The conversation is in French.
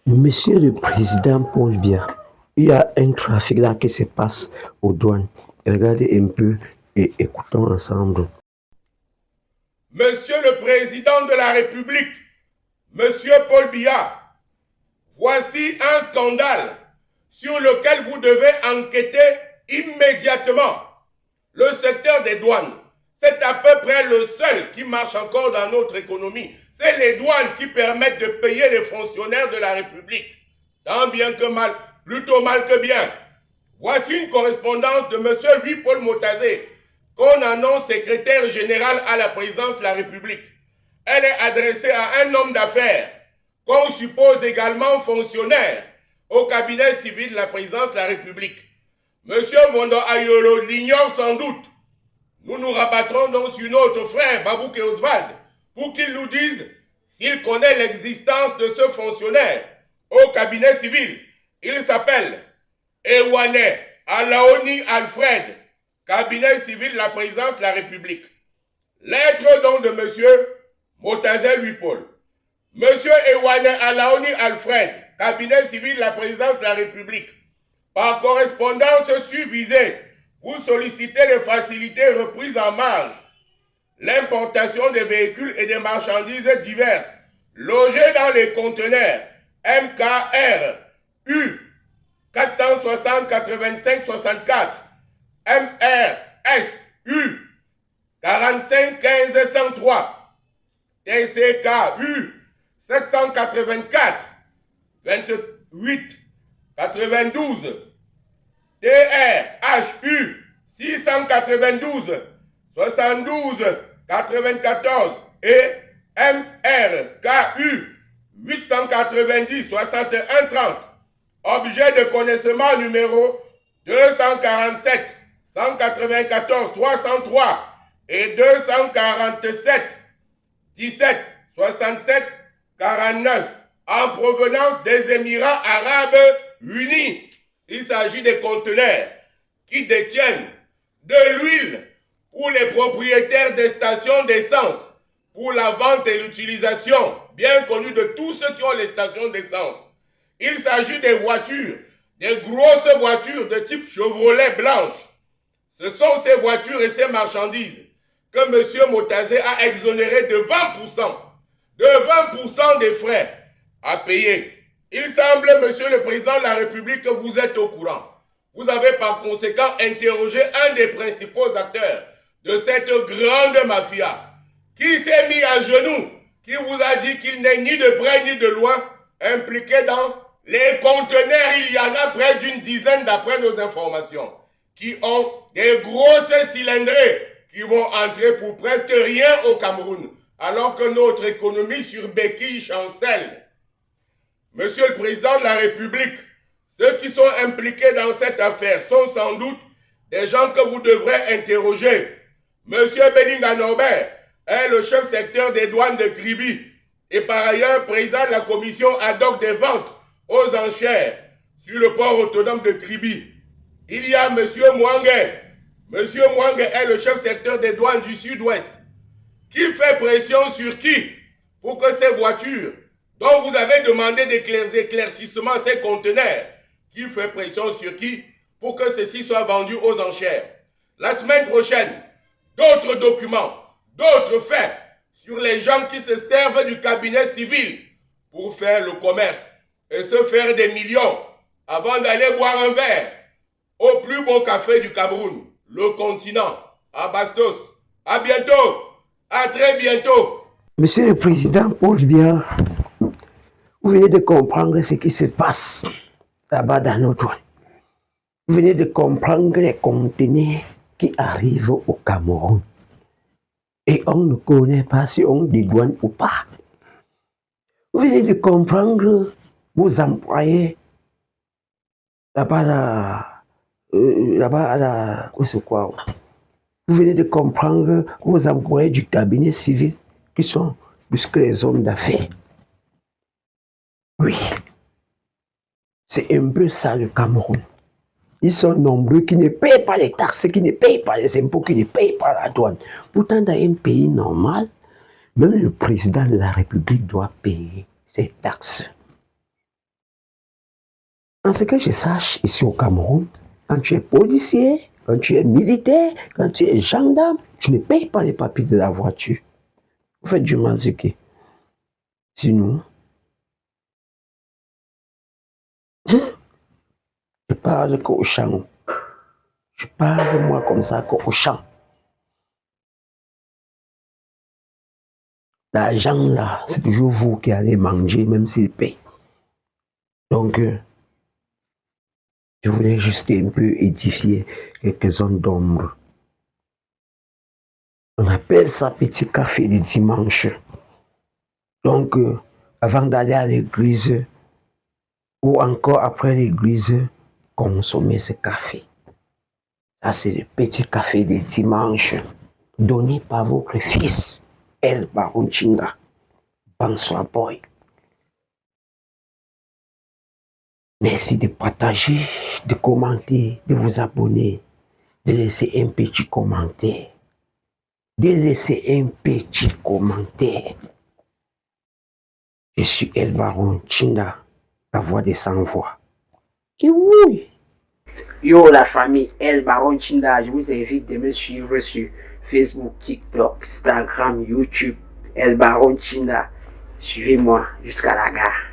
Monsieur le Président Paul Biya, il y a un trafic là qui se passe aux douanes. Regardez un peu et écoutons ensemble. Monsieur le Président de la République, Monsieur Paul Biya, voici un scandale sur lequel vous devez enquêter immédiatement. Le secteur des douanes, c'est à peu près le seul qui marche encore dans notre économie. C'est les douanes qui permettent de payer les fonctionnaires de la République. Tant bien que mal, plutôt mal que bien. Voici une correspondance de M. Louis-Paul Motazé, qu'on annonce secrétaire général à la présidence de la République. Elle est adressée à un homme d'affaires, qu'on suppose également fonctionnaire au cabinet civil de la présidence de la République. M. Mondo Ayolo l'ignore sans doute. Nous nous rabattrons donc sur notre frère Babouk et Oswald pour qu'il nous dise s'il connaît l'existence de ce fonctionnaire au cabinet civil. Il s'appelle Ewane Alaoni Alfred, cabinet civil de la présidence de la République. Lettre donc de M. Motazel Louis-Paul. M. Ewane Alaoni Alfred, cabinet civil de la présidence de la République. Par correspondance susvisée, vous sollicitez les facilités reprises en marge, l'importation des véhicules et des marchandises diverses logés dans les conteneurs MKR U 460 85 64 MRS U 45 15 103 TCK U 784 28 92 TRHU 692 72 94 et MRKU 890 61 30. Objet de connaissement numéro 247 194 303 et 247 17 67 49 en provenance des Émirats arabes unis. Il s'agit des conteneurs qui détiennent de l'huile pour les propriétaires des stations d'essence, pour la vente et l'utilisation, bien connue de tous ceux qui ont les stations d'essence. Il s'agit des voitures, des grosses voitures de type Chevrolet blanche. Ce sont ces voitures et ces marchandises que M. Motazé a exonéré de 20% des frais à payer. Il semble, Monsieur le Président de la République, que vous êtes au courant. Vous avez par conséquent interrogé un des principaux acteurs de cette grande mafia qui s'est mis à genoux, qui vous a dit qu'il n'est ni de près ni de loin impliqué dans les conteneurs. Il y en a près d'une dizaine d'après nos informations, qui ont des grosses cylindrées qui vont entrer pour presque rien au Cameroun, alors que notre économie sur béquille chancelle. Monsieur le Président de la République, ceux qui sont impliqués dans cette affaire sont sans doute des gens que vous devrez interroger. Monsieur Belinga Norbert est le chef secteur des douanes de Kribi et par ailleurs président de la commission ad hoc des ventes aux enchères sur le port autonome de Kribi. Il y a Monsieur Mwangue. Monsieur Mwangue est le chef secteur des douanes du Sud-Ouest. Qui fait pression sur qui pour que ces voitures dont vous avez demandé des éclaircissements, ces conteneurs, qui fait pression sur qui pour que ceci soit vendu aux enchères. La semaine prochaine, d'autres documents, d'autres faits sur les gens qui se servent du cabinet civil pour faire le commerce et se faire des millions avant d'aller boire un verre au plus beau café du Cameroun, le continent, à Bastos. À bientôt, à très bientôt. Monsieur le Président Paul Biya, vous venez de comprendre ce qui se passe là-bas dans nos douanes. Vous venez de comprendre les conteneurs qui arrivent au Cameroun. Et on ne connaît pas si on dédouane ou pas. Vous venez de comprendre vos employés là-bas c'est quoi? Vous venez de comprendre vos employés du cabinet civil qui sont plus que les hommes d'affaires. Oui, c'est un peu ça le Cameroun. Ils sont nombreux qui ne payent pas les taxes, qui ne payent pas les impôts, qui ne payent pas la douane. Pourtant, dans un pays normal, même le président de la République doit payer ses taxes. En ce que je sache, ici au Cameroun, quand tu es policier, quand tu es militaire, quand tu es gendarme, tu ne payes pas les papiers de la voiture. Vous faites du mazouké. Sinon, je parle qu'au champ. Je parle moi comme ça qu'au champ. L'argent là, c'est toujours vous qui allez manger, même s'il paye. Donc, je voulais juste un peu édifier quelques zones d'ombre. On appelle ça petit café le dimanche. Donc, avant d'aller à l'église, ou encore après l'église, consommer ce café. Ça, c'est le petit café des dimanches donné par votre fils, El Baron Chinda. Bonsoir, boy. Merci de partager, de commenter, de vous abonner, de laisser un petit commentaire. De laisser un petit commentaire. Je suis El Baron Chinda, la voix des sans-voix. Et oui! Yo la famille El Baron Chinda, je vous invite de me suivre sur Facebook, TikTok, Instagram, YouTube, El Baron Chinda. Suivez-moi jusqu'à la gare.